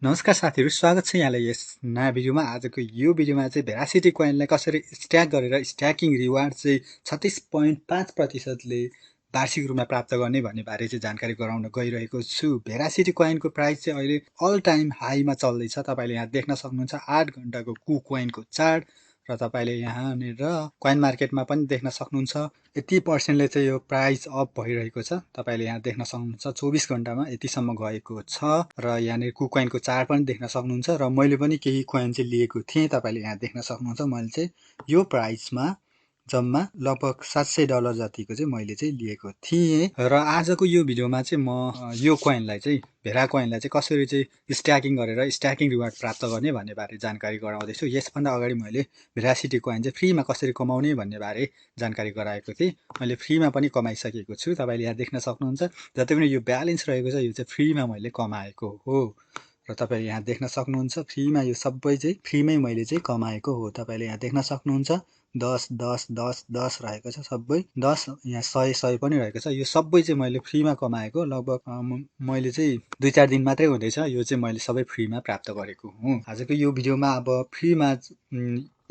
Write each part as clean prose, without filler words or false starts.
नमस्कार साथीहरु, स्वागत छ यहाँलाई यस नयाँ भिडियोमा। आजको यो भिडियोमा चाहिँ भेरासिटी कोइनलाई कसरी स्ट्याक गरेर स्ट्याकिङ रिवार्ड चाहिँ 36.5% ले वार्षिक रूपमा प्राप्त गर्ने भन्ने बारे चाहिँ जानकारी गराउन गइरहेको छु। भेरासिटी कोइनको प्राइस चाहिँ अहिले अल टाइम हाईमा चल्दैछ। तपाईले यहाँ देख्न सक्नुहुन्छ 8 घण्टाको कु कोइनको चार्ट र तपाईले यहाँनिर कोइन मार्केटमा पनि देख्न सक्नुहुन्छ यति पर्सेन्टले चाहिँ यो प्राइस अप भइरहेको छ। तपाईले यहाँ देख्न सक्नुहुन्छ 24 घण्टामा यतिसम्म गएको छ र यहाँनिर कु कोइनको चार्ट पनि देख्न सक्नुहुन्छ र मैले पनि केही कोइन चाहिँ लिएको थिएँ। तपाईले यहाँ देख्न सक्नुहुन्छ मैले चाहिँ यो प्राइसमा जम्मा लगभग $700 जतिको चाहिँ मैले चाहिँ लिएको थिएँ र आजको यो भिडियोमा चाहिँ म यो कोइनलाई चाहिँ भेरा कोइनलाई चाहिँ कसरी चाहिँ स्ट्याकिङ गरेर स्ट्याकिङ रिवार्ड प्राप्त गर्ने भन्ने बारे जानकारी गराउँदै छु। यसभन्दा अगाडि मैले भेरासिटी कोइन चाहिँ फ्रीमा कसरी कमाउने भन्ने बारे जानकारी गराएको थिएँ। मैले फ्रीमा पनि कमाइसकेको छु। तपाईले यहाँ देख्न सक्नुहुन्छ जति पनि यो ब्यालेन्स रहेको छ यो चाहिँ फ्रीमा मैले कमाएको हो र तपाईले यहाँ देख्न सक्नुहुन्छ फ्रीमा यो सबै चाहिँ फ्रीमै मैले चाहिँ कमाएको हो। तपाईले यहाँ देख्न सक्नुहुन्छ 10 10 10 10 रहेको छ, सबै 10 यहाँ 100 पनि रहेको छ। यो सबै चाहिँ मैले फ्रीमा कमाएको। लगभग मैले चाहिँ 2-4 दिन मात्रै हुँदैछ यो चाहिँ मैले सबै फ्रीमा प्राप्त गरेको हुँ। आजको यो भिडियोमा अब फ्रीमा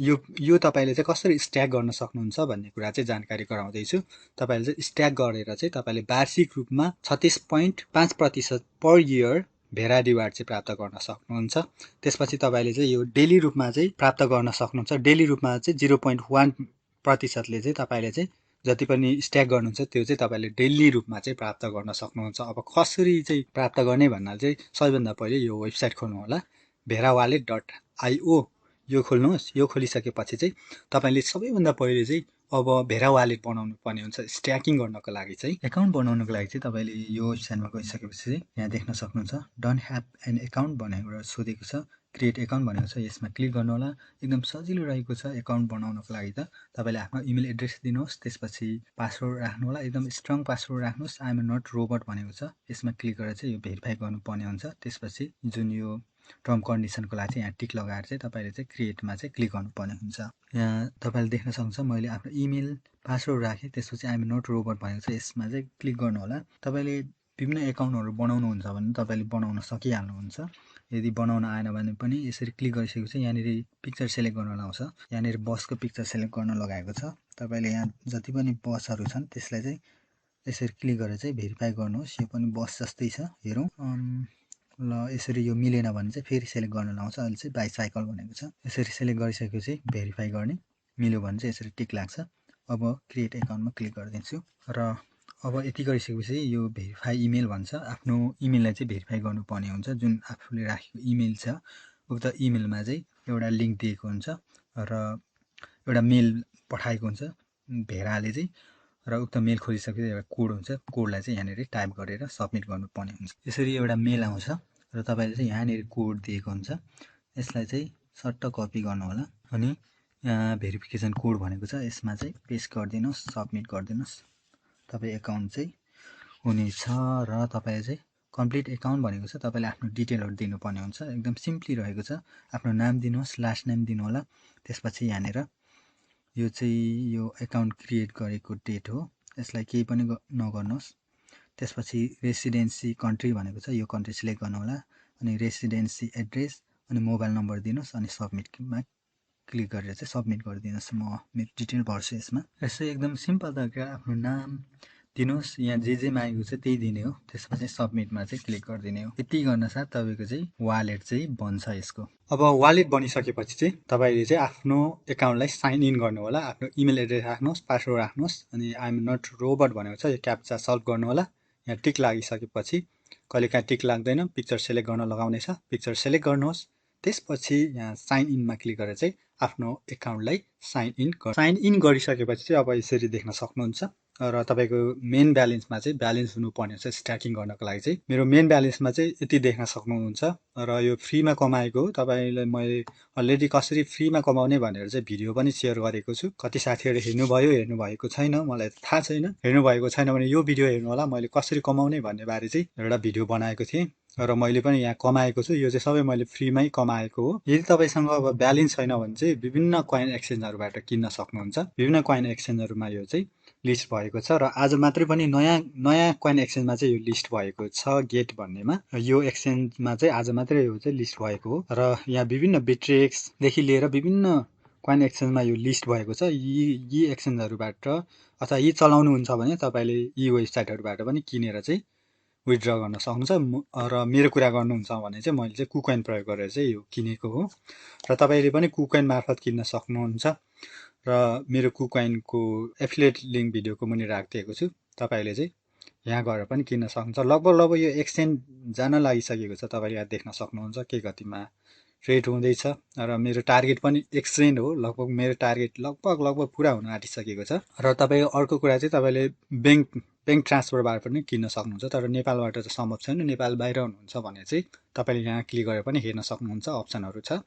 यो तपाईले चाहिँ कसरी स्ट्याक गर्न सक्नुहुन्छ भन्ने कुरा चाहिँ जानकारी गराउँदै छु। तपाईले चाहिँ स्ट्याक गरेर चाहिँ तपाईले वार्षिक रूपमा 36.5% पर इयर भेरा रिवार्ड चाहिँ प्राप्त गर्न सक्नुहुन्छ। त्यसपछि तपाईले चाहिँ यो डेली रूपमा चाहिँ प्राप्त गर्न सक्नुहुन्छ। डेली रूपमा चाहिँ 0.1% ले चाहिँ तपाईले चाहिँ जति पनि स्ट्याक गर्नुहुन्छ त्यो चाहिँ तपाईले डेली रूपमा चाहिँ प्राप्त गर्न सक्नुहुन्छ। अब कसरी चाहिँ प्राप्त गर्ने भन्नाले चाहिँ सबैभन्दा पहिले यो वेबसाइट खोल्नु होला, verawallet.io यो खोल्नुहोस्। यो खोलिसकेपछि चाहिँ तपाईले सबैभन्दा पहिले चाहिँ अब भेरा वालेट बनाउनु पर्ने हुन्छ। स्ट्याकिङ गर्नको लागि चाहिँ एकाउन्ट बनाउनको लागि चाहिँ तपाईले यो वेबसाइटमा गइसकेपछि चाहिँ यहाँ देख्न सक्नुहुन्छ डोन्ट ह्याभ एन एकाउन्ट भनेर सोधेको छ, क्रिएट एकाउन्ट भनेको छ। यसमा क्लिक गर्नु होला। एकदम सजिलो रहेको छ एकाउन्ट बनाउनको लागि त। तपाईले आफ्नो इमेल एड्रेस दिनुहोस्, त्यसपछि पासवर्ड राख्नु होला, एकदम स्ट्रङ पासवर्ड राख्नुहोस्। आई एम नट रोबोट भनेको छ, यसमा क्लिक गरेर चाहिँ यो भेरिफाई गर्नुपर्ने हुन्छ। त्यसपछि जुन यो टर्म कन्डिसनको लागि चाहिँ यहाँ टिक लगाएर चाहिँ तपाईले चाहिँ क्रिएटमा चाहिँ क्लिक गर्नुपर्ने हुन्छ। यहाँ तपाईले देख्न सक्नुहुन्छ मैले आफ्नो इमेल पासवर्ड राखेँ, त्यसपछि आई एम नट रोबोट भनेको छ, यसमा चाहिँ क्लिक गर्नु होला। तपाईले विभिन्न एकाउन्टहरू बनाउनुहुन्छ भने तपाईले बनाउन सकिहाल्नुहुन्छ। यदि बनाउन आएन भने पनि यसरी क्लिक गरिसकेपछि यहाँनिर पिक्चर सेलेक्ट गर्न लाउँछ। यहाँनिर बसको पिक्चर सेलेक्ट गर्न लगाएको छ। तपाईले यहाँ जति पनि बसहरू छन् त्यसलाई चाहिँ यसरी क्लिक गरेर चाहिँ भेरिफाई गर्नुहोस्। यो पनि बस जस्तै छ, हेरौँ। ल यसरी यो मिलेन भने चाहिँ फेरि सेलेक्ट गर्न लाउँछ। अहिले चाहिँ बाइसाइकल भनेको छ। यसरी सेलेक्ट गरिसकेपछि भेरिफाई गर्ने, मिल्यो भने चाहिँ यसरी टिक लाग्छ। अब क्रिएट एकाउन्टमा क्लिक गरिदिन्छु र अब यति गरिसकेपछि यो भेरिफाई इमेल भन्छ। आफ्नो इमेललाई चाहिँ भेरिफाई गर्नुपर्ने हुन्छ। जुन आफूले राखेको इमेल छ उक्त इमेलमा चाहिँ एउटा लिङ्क दिएको हुन्छ र एउटा मेल पठाएको हुन्छ भेराले चाहिँ, र उक्त मेल खोलिसकेपछि एउटा कोड हुन्छ। कोडलाई चाहिँ यहाँनिर टाइप गरेर सबमिट गर्नुपर्ने हुन्छ। यसरी एउटा मेल आउँछ र तपाईले चाहिँ यहाँनिर कोड दिएको हुन्छ। यसलाई चाहिँ सट्ट कपी गर्नु होला अनि यहाँ भेरिफिकेसन कोड भनेको छ, यसमा चाहिँ पेस्ट गरिदिनुहोस्, सबमिट गरिदिनुहोस्। तपाईँ एकाउन्ट चाहिँ हुनेछ र तपाईले चाहिँ कम्प्लिट एकाउन्ट भनेको छ। तपाईले आफ्नो डिटेलहरू दिनुपर्ने हुन्छ। एकदम सिम्पली रहेको छ। आफ्नो नाम दिनुहोस्, लास्ट नेम दिनु होला। त्यसपछि यहाँनिर यो चाहिँ यो एकाउन्ट क्रिएट गरेको डेट हो, यसलाई केही पनि नगर्नुहोस्। त्यसपछि रेसिडेन्सी कन्ट्री भनेको छ, यो कन्ट्री सिलेक्ट गर्नु होला अनि रेसिडेन्सी एड्रेस अनि मोबाइल नम्बर दिनुहोस् अनि सबमिटमा क्लिक गरेर चाहिँ सबमिट गरिदिनुहोस्। म मेरो डिटेल भर्छु यसमा। यसै एकदम सिम्पल तरिका आफ्नो नाम दिनुहोस्, यहाँ जे मागेको छ त्यही दिने हो। त्यसपछि सबमिटमा चाहिँ क्लिक गरिदिने हो। यति गर्न साथ तपाईको चाहिँ वालेट चाहिँ बन्छ यसको। अब वालेट बनिसकेपछि चाहिँ तपाईले चाहिँ आफ्नो एकाउन्टलाई साइन इन गर्नु होला। आफ्नो इमेल एड्रेस राख्नुहोस्, पासवर्ड राख्नुहोस् अनि आई एम नट रोबोट भनेको छ, यो क्याप्चा सल्भ गर्नु होला। यहाँ टिक लागिसकेपछि कहिलेकाहीँ टिक लाग्दैन, पिक्चर सेलेक्ट गर्न लगाउनेछ, पिक्चर सेलेक्ट गर्नुहोस्। त्यसपछि यहाँ साइन इनमा क्लिक गरेर चाहिँ आफ्नो एकाउन्टलाई साइन इन गरिसकेपछि चाहिँ अब यसरी देख्न सक्नुहुन्छ र तपाईको मेन ब्यालेन्समा चाहिँ ब्यालेन्स हुनुपर्ने हुन्छ। स्ट्याकिङ गर्नको लागि चाहिँ मेरो मेन ब्यालेन्समा चाहिँ यति देख्न सक्नुहुन्छ र यो फ्रीमा कमाएको हो। तपाईलाई मैले अलरेडी कसरी फ्रीमा कमाउने भनेर चाहिँ भिडियो पनि सेयर गरेको छु। कति साथीहरुले हेर्नुभयो, हेर्नु भएको छैन मलाई थाहा छैन। हेर्नु भएको छैन भने यो भिडियो हेर्नु होला। मैले कसरी कमाउने भन्ने बारे चाहिँ एउटा भिडियो बनाएको थिएँ र मैले पनि यहाँ कमाएको छु। यो चाहिँ सबै मैले फ्रीमै कमाएको हो। यदि तपाईसँग अब ब्यालेन्स छैन भने चाहिँ विभिन्न कोइन एक्सचेन्जहरुबाट किन्न सक्नुहुन्छ। विभिन्न कोइन एक्सचेन्जहरुमा यो चाहिँ लिस्ट भएको छ र आज मात्रै पनि नयाँ कोइन एक्सचेन्जमा चाहिँ यो लिस्ट भएको छ गेट भन्नेमा। यो एक्सचेन्जमा चाहिँ आज मात्रै यो चाहिँ लिस्ट भएको हो र यहाँ विभिन्न बिट्रेक्सदेखि लिएर विभिन्न कोइन एक्सचेन्जमा यो लिस्ट भएको छ। यी एक्सचेन्जहरूबाट अथवा यी चलाउनुहुन्छ भने तपाईँले यी वेबसाइटहरूबाट पनि किनेर चाहिँ विथड्र गर्न सक्नुहुन्छ। र मेरो कुरा गर्नुहुन्छ भने चाहिँ मैले चाहिँ कुकोइन प्रयोग गरेर चाहिँ यो किनेको हो र तपाईँले पनि कुकोइन मार्फत किन्न सक्नुहुन्छ। र मेरो कुकोइनको एफिलिएट लिङ्क भिडियोको मुनि राखिदिएको छु, तपाईँले चाहिँ यहाँ गएर पनि किन्न सक्नुहुन्छ। लगभग यो एक्सचेन्ज जान लागिसकेको छ, तपाईँले यहाँ देख्न सक्नुहुन्छ के गतिमा ट्रेड हुँदैछ र मेरो टार्गेट पनि एक्सचेन्ज हो। लगभग मेरो टार्गेट लगभग पुरा हुन आँटिसकेको छ। र तपाईँको अर्को कुरा चाहिँ तपाईँले ब्याङ्क ट्रान्सफरबाट पनि किन्न सक्नुहुन्छ, तर नेपालबाट त सम्भव छैन। नेपाल बाहिर हुनुहुन्छ भने चाहिँ तपाईँले यहाँ क्लिक गरेर पनि हेर्न सक्नुहुन्छ, अप्सनहरू छ।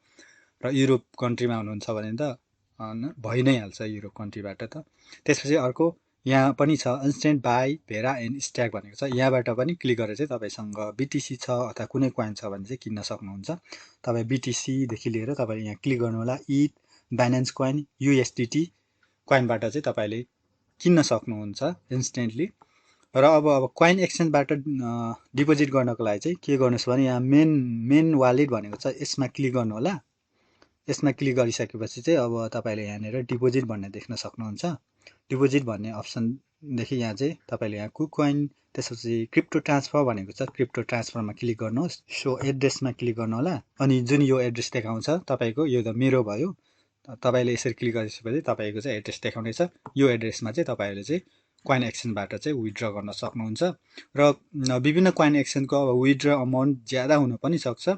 र युरोप कन्ट्रीमा हुनुहुन्छ भने त भइ नै हाल्छ युरोप कन्ट्रीबाट त। त्यसपछि अर्को यहाँ पनि छ इन्स्टेन्ट बाई भेरा एन्ड स्ट्याक भनेको छ। यहाँबाट पनि क्लिक गरेर चाहिँ तपाईँसँग बिटिसी छ अथवा कुनै कोइन छ भने चाहिँ किन्न सक्नुहुन्छ। तपाईँ बिटिसीदेखि लिएर तपाईँले यहाँ क्लिक गर्नु होला, इथ, बाइनेन्स कोइन, युएसडिटी कोइनबाट चाहिँ तपाईँले किन्न सक्नुहुन्छ इन्स्टेन्टली। र अब कोइन एक्सचेन्जबाट डिपोजिट गर्नको लागि चाहिँ के गर्नुहोस् भने यहाँ मेन वालेट भनेको छ, यसमा क्लिक गर्नु होला। यसमा क्लिक गरिसकेपछि चाहिँ अब तपाईँले यहाँनिर डिपोजिट भन्ने देख्न सक्नुहुन्छ। डिपोजिट भन्ने अप्सनदेखि यहाँ चाहिँ तपाईँले यहाँ कुकोइन, त्यसपछि क्रिप्टो ट्रान्सफर भनेको छ, क्रिप्टो ट्रान्सफरमा क्लिक गर्नुहोस्। सो एड्रेसमा क्लिक गर्नु होला अनि जुन यो एड्रेस देखाउँछ तपाईँको, यो त मेरो भयो। तपाईँले यसरी क्लिक गरिसकेपछि तपाईँको चाहिँ एड्रेस देखाउनेछ। यो एड्रेसमा चाहिँ तपाईँहरूले चाहिँ कोइन एक्सचेन्जबाट चाहिँ विथड्र गर्न सक्नुहुन्छ। र विभिन्न कोइन एक्सचेन्जको अब विथड्र अमाउन्ट ज्यादा हुन पनि सक्छ।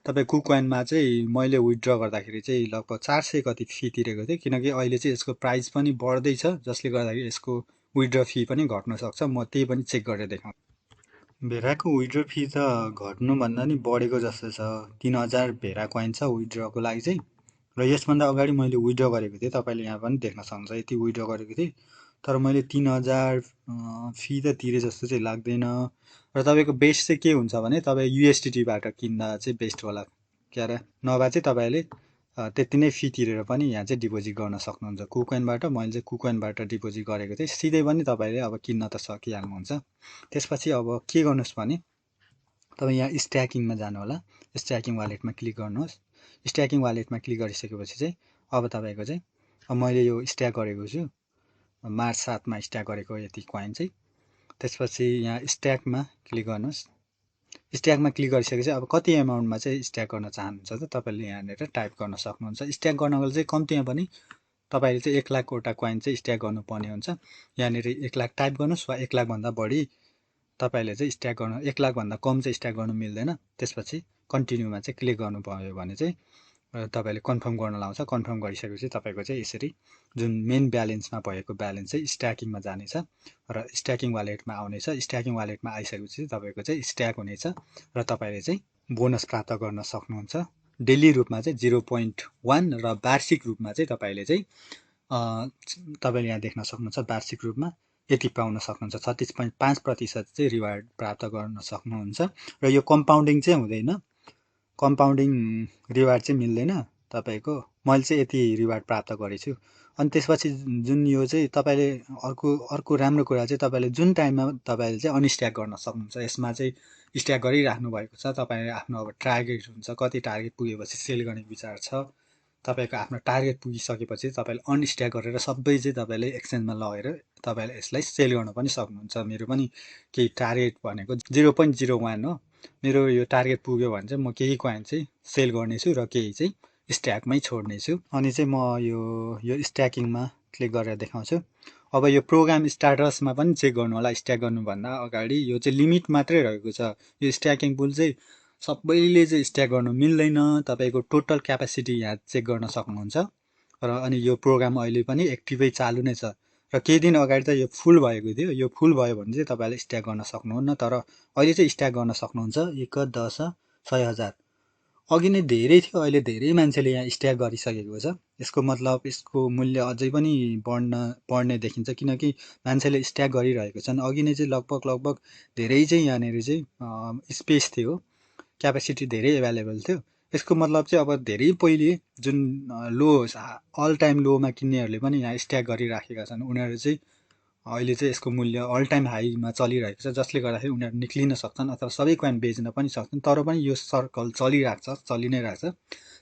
तपाईँ कुकोइनमा चाहिँ मैले विथड्र गर्दाखेरि चाहिँ लगभग 400 कति फी तिरेको थिएँ, किनकि अहिले चाहिँ यसको प्राइस पनि बढ्दैछ, जसले गर्दाखेरि यसको विथड्र फी पनि घट्न सक्छ। म त्यही पनि चेक गरेर देखाउँछु। भेराको विथड्र फी त घट्नुभन्दा नि बढेको जस्तो छ। 3000 भेरा कोइन छ विथड्रको लागि चाहिँ। र यसभन्दा अगाडि मैले विथड्र गरेको थिएँ, तपाईँले यहाँ पनि देख्न सक्नुहुन्छ, यति विथड्र गरेको थिएँ। तर मैले 3000 फी त तिरे जस्तो चाहिँ लाग्दैन। र तपाईँको बेस्ट चाहिँ के हुन्छ भने तपाईँ युएसडिटीबाट किन्दा चाहिँ बेस्ट होला क्यारे, नभए चाहिँ तपाईँले त्यति नै फी तिरेर पनि यहाँ चाहिँ डिपोजिट गर्न सक्नुहुन्छ कुकोइनबाट। मैले चाहिँ कुकोइनबाट डिपोजिट गरेको थिएँ, सिधै पनि तपाईँले अब किन्न त सकिहाल्नुहुन्छ। त्यसपछि अब के गर्नुहोस् भने तपाईँ यहाँ स्ट्याकिङमा जानु होला, स्ट्याकिङ वालेटमा क्लिक गर्नुहोस्। स्ट्याकिङ वालेटमा क्लिक गरिसकेपछि चाहिँ अब तपाईँको चाहिँ अब मैले यो स्ट्याक गरेको छु, मार्च 7 मा स्ट्याक गरेको यति कोइन चाहिँ। त्यसपछि यहाँ स्ट्याकमा क्लिक गर्नुहोस्। स्ट्याकमा क्लिक गरिसकेपछि अब कति एमाउन्टमा चाहिँ स्ट्याक गर्न चाहनुहुन्छ त तपाईँले यहाँनिर टाइप गर्न सक्नुहुन्छ। स्ट्याक गर्नको चाहिँ कम्तीमा पनि तपाईँले चाहिँ 1 लाखवटा कोइन चाहिँ स्ट्याक गर्नुपर्ने हुन्छ। यहाँनिर 1 लाख टाइप गर्नुहोस् वा 1 लाखभन्दा बढी तपाईँले चाहिँ स्ट्याक गर्नु, 1 लाखभन्दा कम चाहिँ स्ट्याक गर्नु मिल्दैन। त्यसपछि कन्टिन्यूमा चाहिँ क्लिक गर्नुभयो भने चाहिँ तपाईँले कन्फर्म गर्न लाउँछ। कन्फर्म गरिसकेपछि तपाईँको चाहिँ यसरी जुन मेन ब्यालेन्समा भएको ब्यालेन्स चाहिँ स्ट्याकिङमा जानेछ र स्ट्याकिङ वालेटमा आउनेछ। स्ट्याकिङ वालेटमा आइसकेपछि तपाईँको चाहिँ स्ट्याक हुनेछ र तपाईँले चाहिँ बोनस प्राप्त गर्न सक्नुहुन्छ। डेली रूपमा चाहिँ 0.1 र वार्षिक रूपमा चाहिँ तपाईँले चाहिँ तपाईँले यहाँ देख्न सक्नुहुन्छ, वार्षिक रूपमा यति पाउन सक्नुहुन्छ। 36.5% चाहिँ रिवार्ड प्राप्त गर्न सक्नुहुन्छ। र यो कम्पाउन्डिङ चाहिँ हुँदैन, कम्पाउन्डिङ रिवार्ड चाहिँ मिल्दैन तपाईँको। मैले चाहिँ यति रिवार्ड प्राप्त गरेछु। अनि त्यसपछि जुन यो चाहिँ तपाईँले अर्को राम्रो कुरा चाहिँ तपाईँले जुन टाइममा तपाईँले चाहिँ अनस्ट्याक गर्न सक्नुहुन्छ। यसमा चाहिँ स्ट्याक गरिराख्नु भएको छ, तपाईँले आफ्नो अब टार्गेट हुन्छ, कति टार्गेट पुगेपछि सेल गर्ने विचार छ। तपाईँको आफ्नो टार्गेट पुगिसकेपछि तपाईँले अनस्ट्याक गरेर सबै चाहिँ तपाईँले एक्सचेन्जमा लगेर तपाईँले यसलाई सेल गर्न पनि सक्नुहुन्छ। मेरो पनि केही टार्गेट भनेको 0.01 हो। मेरो यो टार्गेट पुग्यो भने चाहिँ म केही कोइन चाहिँ सेल गर्नेछु र केही चाहिँ स्ट्याकमै छोड्नेछु। अनि चाहिँ म यो स्ट्याकिङमा क्लिक गरेर देखाउँछु। अब यो प्रोग्राम स्टार्टर्समा पनि चेक गर्नु होला स्ट्याक गर्नुभन्दा अगाडि। यो चाहिँ लिमिट मात्रै रहेको छ। यो स्ट्याकिङ पुल चाहिँ सबैले चाहिँ स्ट्याक गर्नु मिल्दैन। तपाईँको टोटल क्यापासिटी यहाँ चेक गर्न सक्नुहुन्छ। र अनि यो प्रोग्राम अहिले पनि एक्टिभै चालु नै छ। र केही दिन अगाडि त यो फुल भएको थियो। यो फुल भयो भने चाहिँ तपाईँले स्ट्याक गर्न सक्नुहुन्न, तर अहिले चाहिँ स्ट्याक गर्न सक्नुहुन्छ। 1, 10, 100,000 अघि नै धेरै थियो, अहिले धेरै मान्छेले यहाँ स्ट्याक गरिसकेको छ। यसको मतलब यसको मूल्य अझै पनि बढ्ने देखिन्छ, किनकि मान्छेले स्ट्याक गरिरहेको छन्। अघि नै चाहिँ लगभग धेरै चाहिँ यहाँनिर चाहिँ स्पेस थियो, क्यापेसिटी धेरै एभाइलेबल थियो। यसको मतलब चाहिँ अब धेरै पहिले जुन लो अल टाइम लोमा किन्नेहरूले पनि यहाँ स्ट्याक गरिराखेका छन्। उनीहरू चाहिँ अहिले चाहिँ यसको मूल्य अल टाइम हाईमा चलिरहेको छ, जसले गर्दाखेरि उनीहरू निक्लिन सक्छन् अथवा सबै कोइन बेच्न पनि सक्छन्। तर पनि यो सर्कल चलिरहेको छ, चलि नै रहेछ,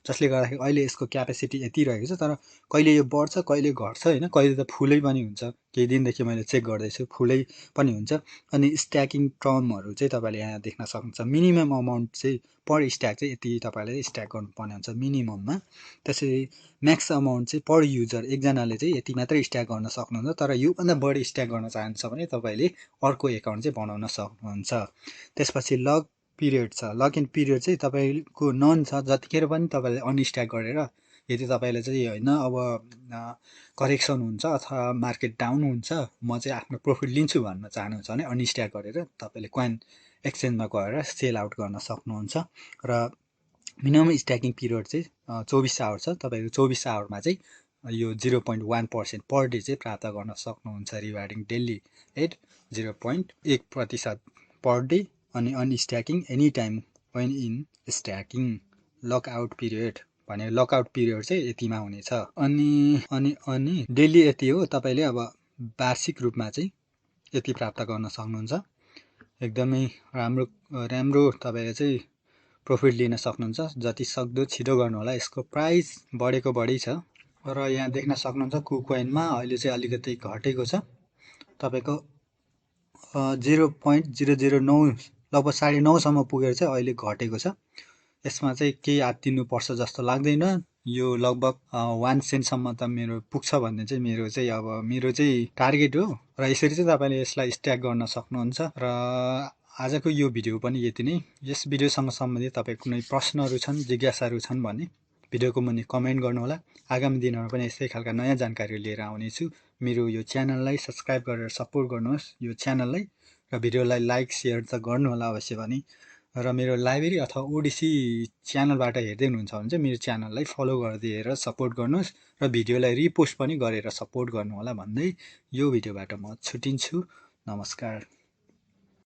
जसले गर्दाखेरि अहिले यसको क्यापेसिटी यति रहेको छ। तर कहिले यो बढ्छ, कहिले घट्छ होइन, कहिले त फुलै पनि हुन्छ। केही दिनदेखि मैले चेक गर्दैछु, फुलै पनि हुन्छ। अनि स्ट्याकिङ टर्महरू चाहिँ तपाईँले यहाँ देख्न सक्नुहुन्छ। मिनिमम अमाउन्ट चाहिँ पर स्ट्याक चाहिँ यति तपाईँले स्ट्याक गर्नुपर्ने हुन्छ मिनिमममा। त्यसरी म्याक्स अमाउन्ट चाहिँ पर युजर एकजनाले चाहिँ यति मात्रै स्ट्याक गर्न सक्नुहुन्छ। तर योभन्दा बढी स्ट्याक गर्न चाहन्छ भने तपाईँले अर्को एकाउन्ट चाहिँ बनाउन सक्नुहुन्छ। त्यसपछि लक पिरियड छ। लक इन पिरियड चाहिँ तपाईँको नन छ, जतिखेर पनि तपाईँले अनस्ट्याक गरेर यदि तपाईँले चाहिँ होइन अब करेक्सन हुन्छ अथवा मार्केट डाउन हुन्छ, म चाहिँ आफ्नो प्रफिट लिन्छु भन्न चाहनुहुन्छ भने अनस्ट्याक गरेर तपाईँले कोइन एक्सचेन्जमा गएर सेल आउट गर्न सक्नुहुन्छ। र मिनिमम स्ट्याकिङ पिरियड चाहिँ 24 आवर छ। तपाईँको 24 आवरमा चाहिँ यो 0.1% पर डे चाहिँ प्राप्त गर्न सक्नुहुन्छ regarding daily at 0.1% per day. अनि unstaking any time when in staking. Lockout period भने लकआउट पिरियड चाहिँ यतिमा हुनेछ। अनि डेली यति हो। तपाईँले अब वार्षिक रूपमा चाहिँ यति प्राप्त गर्न सक्नुहुन्छ। एकदमै राम्रो तपाईँले चाहिँ प्रफिट लिन सक्नुहुन्छ। जति सक्दो छिटो गर्नु होला। यसको प्राइस बढेको बढी छ। र यहाँ देख्न सक्नुहुन्छ कुकोइनमा अहिले चाहिँ अलिकति घटेको छ। तपाईँको 0.009 लगभग 9.5सम्म पुगेर चाहिँ अहिले घटेको छ। यसमा चाहिँ केही आत्तिनुपर्छ जस्तो लाग्दैन। यो लगभग 1 सेन्टसम्म त मेरो पुग्छ भन्ने चाहिँ मेरो चाहिँ टार्गेट हो। र यसरी चाहिँ तपाईँले यसलाई स्ट्याक गर्न सक्नुहुन्छ। र आजको यो भिडियो पनि यति नै। यस भिडियोसँग सम्बन्धित तपाईँको कुनै प्रश्नहरू छन्, जिज्ञासाहरू छन् भने भिडियोको मुनि कमेन्ट गर्नुहोला। आगामी दिनहरूमा पनि यस्तै खालका नयाँ जानकारी लिएर आउनेछु। मेरो यो च्यानललाई सब्सक्राइब गरेर सपोर्ट गर्नुहोस् यो च्यानललाई। र भिडियोलाई लाइक सेयर त गर्नुहोला अवश्य पनि। र मेरो लाइब्रेरी अथवा ओडिसी च्यानलबाट हेर्दै हुनुहुन्छ भने चाहिँ मेरो च्यानललाई फलो गरिदिएर सपोर्ट गर्नुहोस्। र भिडियोलाई रिपोस्ट पनि गरेर सपोर्ट गर्नुहोला भन्दै यो भिडियोबाट म छुटिन्छु। नमस्कार।